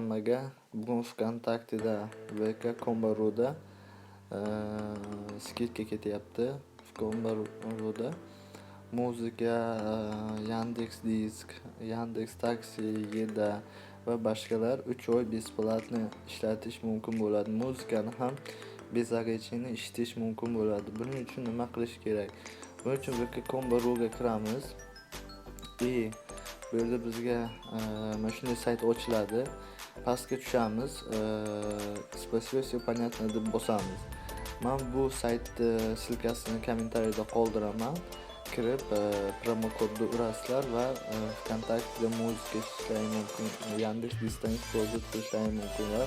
hammaga. Bugun VKontakte'da VK Kombaro'da skidka ketyapti. Kombaro'da muzika, Yandex.Disk, Yandex Taksi, Yeda va boshqalar 3 oy besplatni ishlatish mumkin bo'ladi. Muzikani ham bezagachini eshitish mumkin bo'ladi. Buning uchun nima qilish kerak? Buning uchun VK Kombaro'ga kiramiz. Bu yerda bizga mana shunday sayt ochiladi. Pastga tushamiz. Спасибо, всё понятно deb bosamiz. Men bu saytni silkasini kommentariyada qoldiraman. Kirib promo kodni urasizlar va VKontakte'da muzika ishlashi mumkin. Yandex.Diskdan prozit qilishlari mumkin va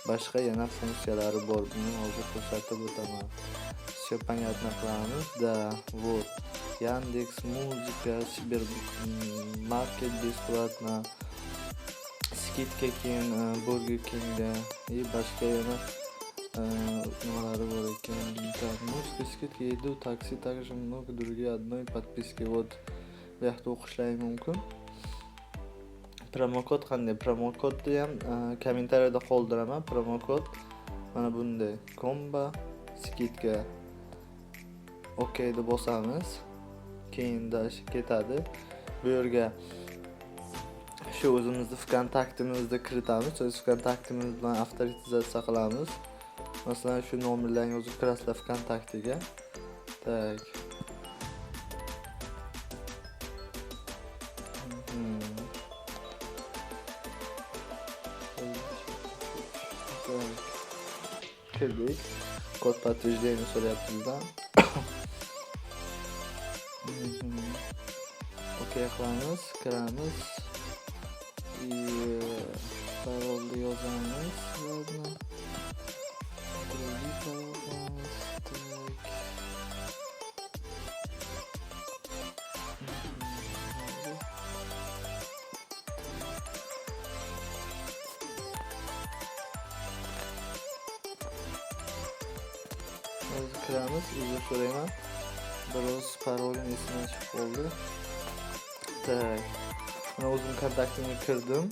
boshqa yana funksiyalari bor. Buni hozir ko'rsatib o'taman. Всё понятно qilamiz. Вот. Яндекс.Музыка, Сбермаркет бесплатно, скидка keyin Burger Kingda и boshqa yana nimalari bor ekan. Muzika, скидка, еду, taksi, также много другие одной подписки. Вот bu yoqda o'qishlari mumkin. Promokod qanday? Promokodni ham kommentariyada qoldiraman. Promokod mana bunday. Komba skidka. OK deb bosamiz. Keyin dash ketadi. Bu yerga shu o'zimizni VKontakte'mizda kiritamiz. O'z VKontakte'miz bilan avtomatizatsiya qilamiz. Masalan, shu nomerlarni yozib kirasizlar VKontakte'ga. Tak. Kirdik. Kod подтверждения so'rayapti bizdan. OK qilamiz, kiramiz. Parolni yozamiz. Hozir kiramiz, uzr so'rayman. Biroz parolim esimdan chiqib qoldi. Так. Mana o'zim kontaktimga kirdim.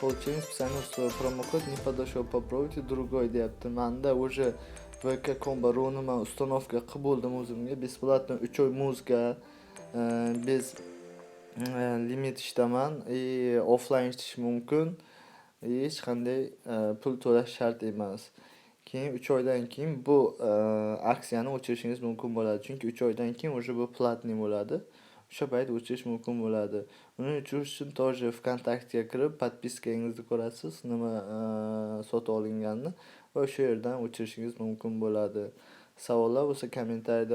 Получение специального промокод не подошел, попробуйте другой deyapti. Menda уже VK Kombaro'ni men установка qilib bo'ldim o'zimga. Besplatno 3 oy muzika, bez limit ishdaman, offline ishlash mumkin. Hech qanday pul to'lash shart emas. Keyin 3 oydan keyin bu aksiyani o'chirishingiz mumkin bo'ladi. Chunki 3 oydan keyin уже bu platniy bo'ladi. O'sha payt o'chirish mumkin bo'ladi. Uni o'chirish uchun тоже VKontakte'ga kirib, podpiskangizni ko'rasiz, nima sotib olinganini va o'sha yerdan o'chirishingiz mumkin bo'ladi. Savollar bo'lsa kommentariyada